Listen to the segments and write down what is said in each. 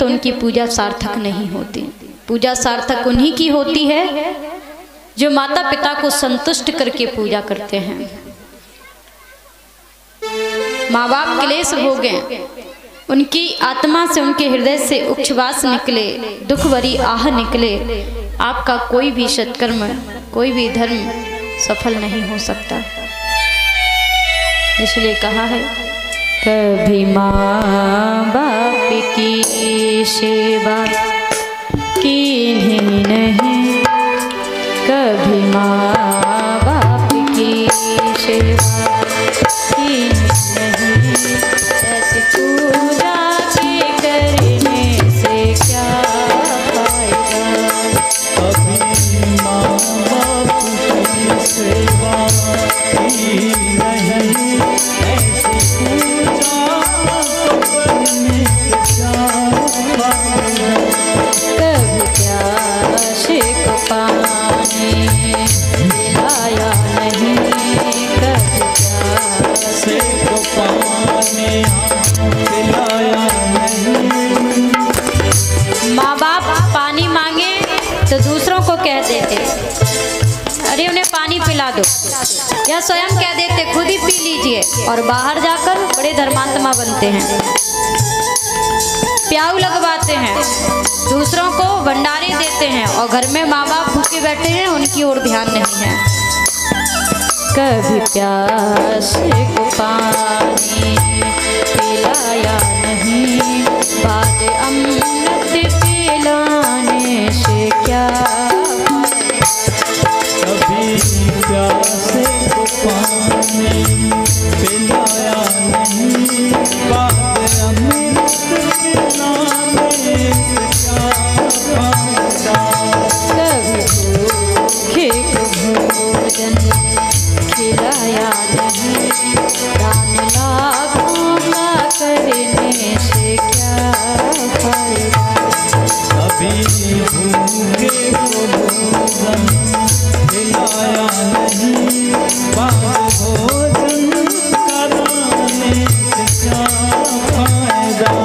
तो उनकी पूजा सार्थक नहीं होती। पूजा सार्थक उन्हीं की होती है जो माता पिता को संतुष्ट करके पूजा करते हैं। माँ बाप क्लेश भोगे, उनकी आत्मा से, उनके हृदय से उच्छ्वास निकले, दुख भरी आह निकले, आपका कोई भी सत्कर्म, कोई भी धर्म सफल नहीं हो सकता। इसलिए कहा है, कभी माँ बाप की सेवा कीन्ही नहीं, कभी माँ बाप की सेवा कीन्ही नहीं, ऐसी पूजा के करने से क्या फायदा। कभी माँ बाप की सेवा की नहीं, ऐसी पूजा करने से क्या फायदा। कभी प्यासे को पानी पिलाया नहीं, कभी प्यासे को पानी पिलाया नहीं। माँ बाप पानी मांगे तो दूसरों को कह देते, अरे उन्हें पानी पिला दो, या स्वयं कह देते खुद ही पी लीजिए, और बाहर जाकर बड़े धर्मात्मा बनते हैं, प्याऊ लगवाते हैं, दूसरों को भंडारे देते हैं, और घर में माँ बाप भूखे बैठे हैं, उनकी ओर ध्यान नहीं है। कभी प्यासे को पानी पिलाया नहीं, बाद अमृत पिलाने से क्या। कभी प्यासे को पानी पिलाया नहीं, बाद अमृत पिलाने से क्या फायदा। कभी भूखे को भोजन खिलाया नहीं, दान लाखों का करने से क्या फायदा। कभी भूखे को भोजन खिलाया नहीं, बाद भोजन कराने से क्या फायदा।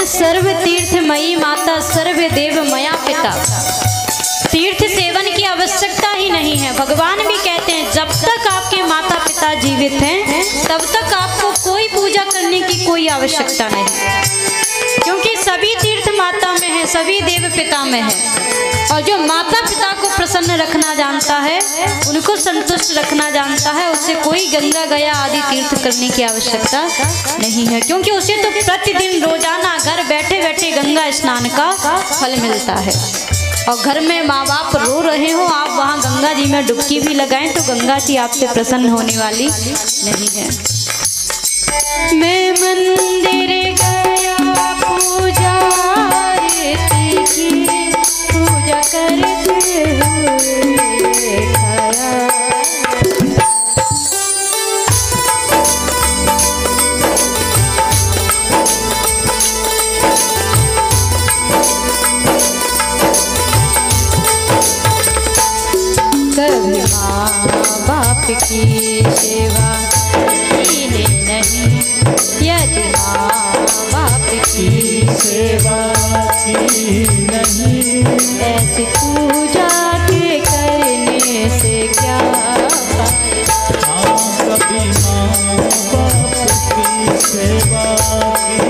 सर्व तीर्थमयी माता सर्व देव मया पिता। तीर्थ सेवन की आवश्यकता ही नहीं है। भगवान भी कहते हैं जब तक आपके माता पिता जीवित हैं तब तक आपको कोई पूजा करने की कोई आवश्यकता नहीं, क्योंकि सभी तीर्थ माता में है, सभी देव पिता में है। और जो माता पिता को प्रसन्न रखना जानता है, उनको संतुष्ट रखना जानता है, उससे कोई गंगा गया आदि तीर्थ करने की आवश्यकता नहीं है, क्योंकि उसे तो प्रतिदिन रोजाना घर बैठे बैठे गंगा स्नान का फल मिलता है। और घर में माँ बाप रो रहे हो, आप वहाँ गंगा जी में डुबकी भी लगाएं तो गंगा जी आपसे प्रसन्न होने वाली नहीं है। मैं मंदिर गया पूजा की, पूजा करते हुए खाया। कभी माँ बाप की सेवा कीन्ही नहीं, यदि माँ बाप की सेवा की नहीं, ऐसी पूजा के करने से क्या फायदा। कभी माँ बाप की सेवा की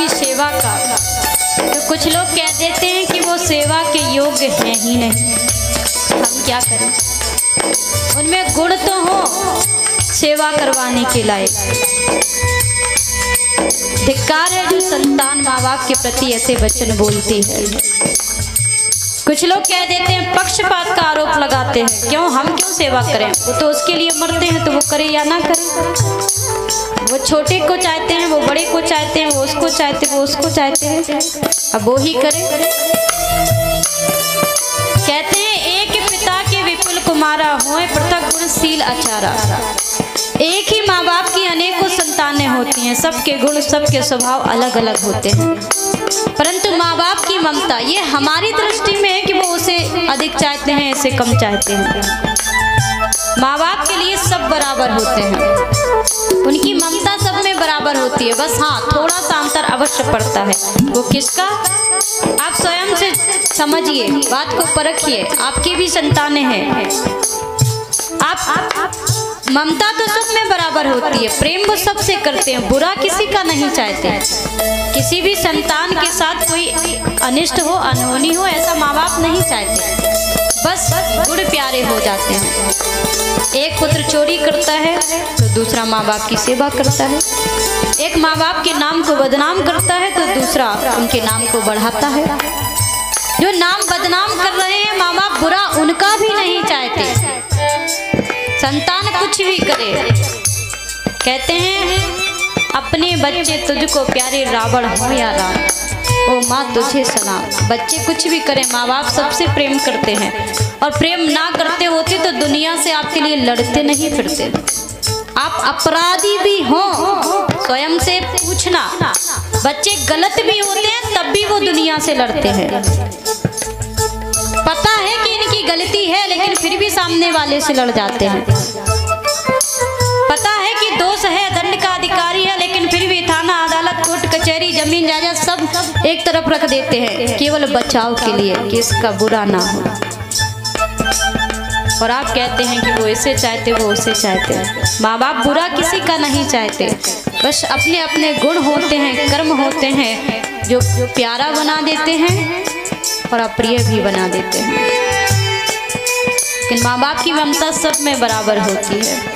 की सेवा का, तो कुछ लोग कह देते हैं कि वो सेवा के योग्य हैं ही नहीं। हम क्या करें, उनमें गुण तो हो सेवा करवाने के लायक। धिक्कार है जो संतान माँ बाप के प्रति ऐसे वचन बोलती है। कुछ लोग कह देते हैं, पक्षपात का आरोप लगाते हैं, क्यों हम क्यों सेवा करें, वो तो उसके लिए मरते हैं, तो वो करे या ना करे। वो छोटे को चाहते हैं, वो बड़े को चाहते हैं, वो उसको चाहते हैं, वो उसको चाहते हैं, अब वो ही करे। कहते हैं एक पिता के विपुल कुमारा होए पृथक गुणशील आचारा। एक ही माँ बाप की अनेकों संतानें होती हैं, सबके गुण सबके स्वभाव अलग अलग होते हैं, परंतु माँ बाप की ममता ये हमारी दृष्टि में है कि वो उसे अधिक चाहते हैं, इसे कम चाहते हैं। माँ बाप के लिए सब बराबर होते हैं, उनकी ममता सब में बराबर होती है, बस हाँ थोड़ा सा अंतर अवश्य पड़ता है। वो किसका, आप स्वयं से समझिए, बात को परखिए। आपकी भी संतानें हैं, आप ममता तो सब में बराबर होती है, प्रेम वो सबसे करते हैं, बुरा किसी का नहीं चाहते। किसी भी संतान के साथ कोई अनिष्ट हो, अनहोनी हो, ऐसा माँ बाप नहीं चाहते, बस गुड़ प्यारे हो जाते हैं। एक पुत्र चोरी करता है तो दूसरा माँ बाप की सेवा करता है, एक माँ बाप के नाम को बदनाम करता है तो दूसरा उनके नाम को बढ़ाता है। जो नाम बदनाम कर रहे हैं माँ बाप, बुरा उनका भी नहीं चाहते, संतान कुछ भी करे। कहते हैं अपने बच्चे तुझको प्यारे रावण हो या राम, ओ माँ तुझे सलाम। बच्चे कुछ भी करें, माँ बाप सबसे प्रेम करते हैं, और प्रेम ना करते होते तो दुनिया से आपके लिए लड़ते नहीं फिरते। आप अपराधी भी हो स्वयं से पूछना, बच्चे गलत भी होते हैं तब भी वो दुनिया से लड़ते हैं। पता है कि इनकी गलती है लेकिन फिर भी सामने वाले से लड़ जाते हैं। पता है कि दोष है, दंड का अधिकारी है, लेकिन फिर भी थाना अदालत कोर्ट कचहरी जमीन जायदाद सब एक तरफ रख देते हैं, केवल बचाव के लिए कि इसका बुरा ना हो। और आप कहते हैं कि वो इसे चाहते, वो उसे चाहते। माँ बाप बुरा किसी का नहीं चाहते, बस अपने अपने गुण होते हैं, कर्म होते हैं जो प्यारा बना देते हैं और अप्रिय भी बना देते हैं। लेकिन माँ बाप की ममता सब में बराबर होती है।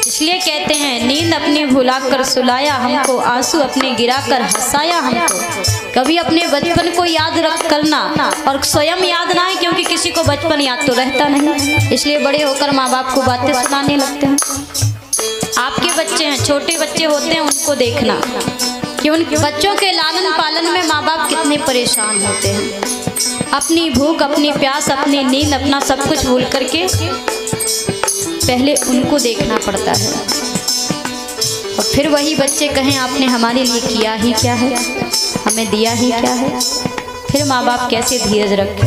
इसलिए कहते हैं नींद अपनी भुलाकर सुलाया हमको, आंसू अपने गिराकर हंसाया हमको। कभी अपने बचपन को याद रख करना, और स्वयं याद ना है, क्योंकि किसी को बचपन याद तो रहता नहीं, इसलिए बड़े होकर माँ बाप को बातें सुनाने लगते हैं। आपके बच्चे हैं, छोटे बच्चे होते हैं, उनको देखना कि उन बच्चों के लालन पालन में माँ बाप कितने परेशान होते हैं। अपनी भूख, अपनी प्यास, अपनी नींद, अपना सब कुछ भूल करके पहले उनको देखना पड़ता है, और फिर वही बच्चे कहें आपने हमारे लिए किया ही क्या है, हमें दिया ही क्या है, फिर माँ बाप कैसे धीरज रखें।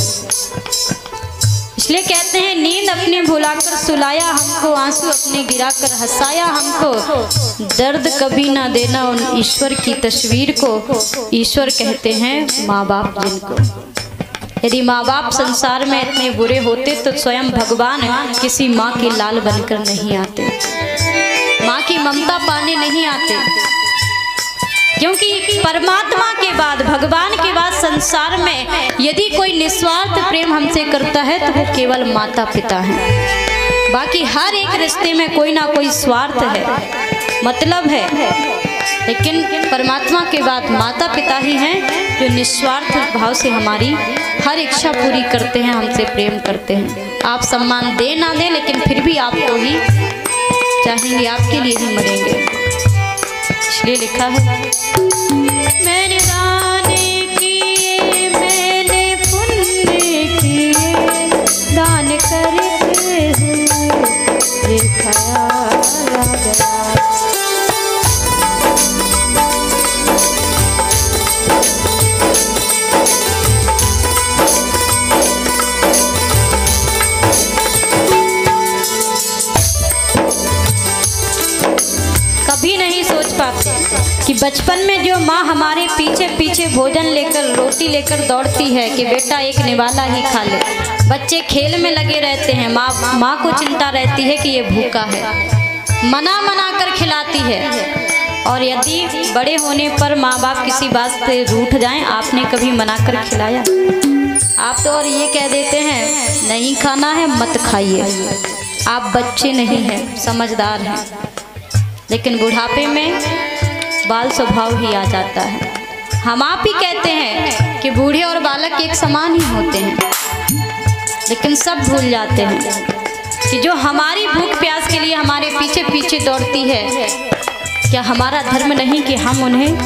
इसलिए कहते हैं नींद अपनी भुलाकर सुलाया हमको, आंसू अपने गिराकर हंसाया हमको। दर्द कभी ना देना उन ईश्वर की तस्वीर को, ईश्वर कहते हैं माँ बाप जिनको। यदि माँ बाप संसार में इतने बुरे होते तो स्वयं भगवान किसी माँ के लाल बनकर नहीं आते, माँ की ममता पाने नहीं आते, क्योंकि परमात्मा के बाद, भगवान के बाद संसार में यदि कोई निस्वार्थ प्रेम हमसे करता है तो वो केवल माता पिता हैं। बाकी हर एक रिश्ते में कोई ना कोई स्वार्थ है, मतलब है, लेकिन परमात्मा के बाद माता पिता ही हैं जो निस्वार्थ भाव से हमारी हर इच्छा पूरी करते हैं, हमसे प्रेम करते हैं। आप सम्मान दे ना दें, लेकिन फिर भी आपको ही चाहेंगे, आपके लिए ही मरेंगे। इसलिए लिखा है मैंने दान किए, मैंने पुण्य किए, दान करते हुए देखा गया। कि बचपन में जो माँ हमारे पीछे पीछे भोजन लेकर, रोटी लेकर दौड़ती है कि बेटा एक निवाला ही खा ले। बच्चे खेल में लगे रहते हैं, माँ को चिंता रहती है कि ये भूखा है, मना कर खिलाती है, और यदि बड़े होने पर माँ बाप किसी बात से रूठ जाएं, आपने कभी मना कर खिलाया? आप तो और ये कह देते हैं नहीं खाना है मत खाइए। आप बच्चे नहीं हैं, समझदार हैं, लेकिन बुढ़ापे में बाल स्वभाव ही आ जाता है। हम आप ही कहते हैं कि बूढ़े और बालक एक समान ही होते हैं, लेकिन सब भूल जाते हैं कि जो हमारी भूख प्यास के लिए हमारे पीछे पीछे दौड़ती है, क्या हमारा धर्म नहीं कि हम उन्हें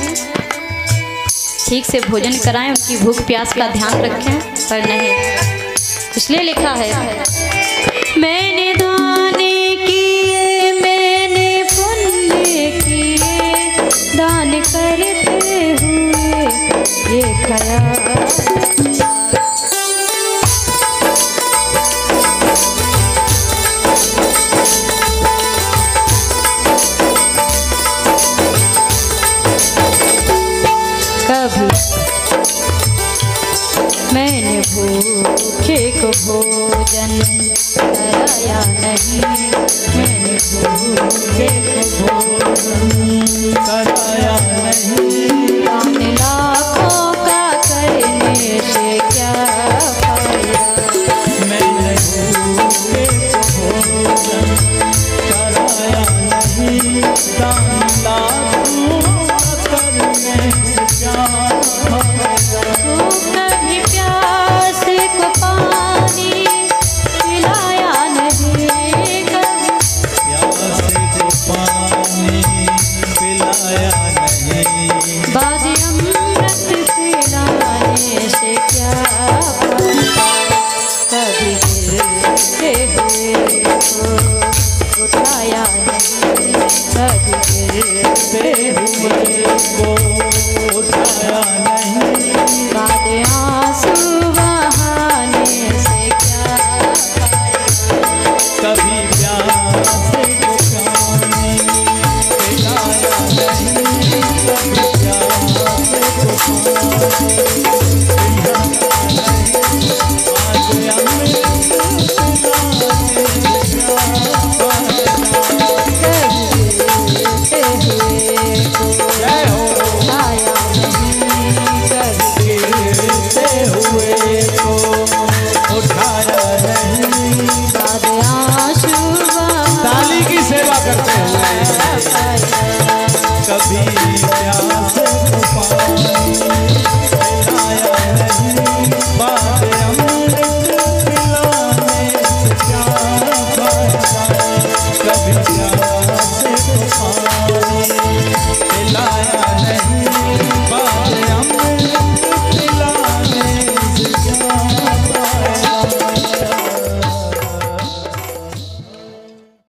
ठीक से भोजन कराएं, उनकी भूख प्यास का ध्यान रखें? पर नहीं, इसलिए लिखा है मैंने दाने किए, मैंने पुण्य किए, दान करते हुए ये ख्याल। मैंने भूखे को भोजन कराया नहीं, मैंने भूखे को भोजन कराया नहीं। दान लाखों का करने से क्या फायदा? मैंने भूखे को भोजन कराया नहीं, दान लाखों का करने से क्या फायदा? कभी प्यास को पानी पिलाया नहीं, कभी प्यास को पानी पिलाया नहीं। बाद अमृत पिलाने से क्या फायदा? कभी गिरते हुए को उठाया नहीं, कभी गिरते हुए को उठाया नहीं। बाद आंसू बहाने से क्या फायदा? कभी प्यास को पानी पिलाया नहीं, कभी प्यास को पानी पिलाया नहीं। आज अमृत पिलाने से क्या फायदा? कभी गिरते हुए को जय हो। उठाया नहीं, कभी गिरते हुए को उठाया नहीं। बाद आंसू ताली की सेवा करते हुए बहाने कभी प्यास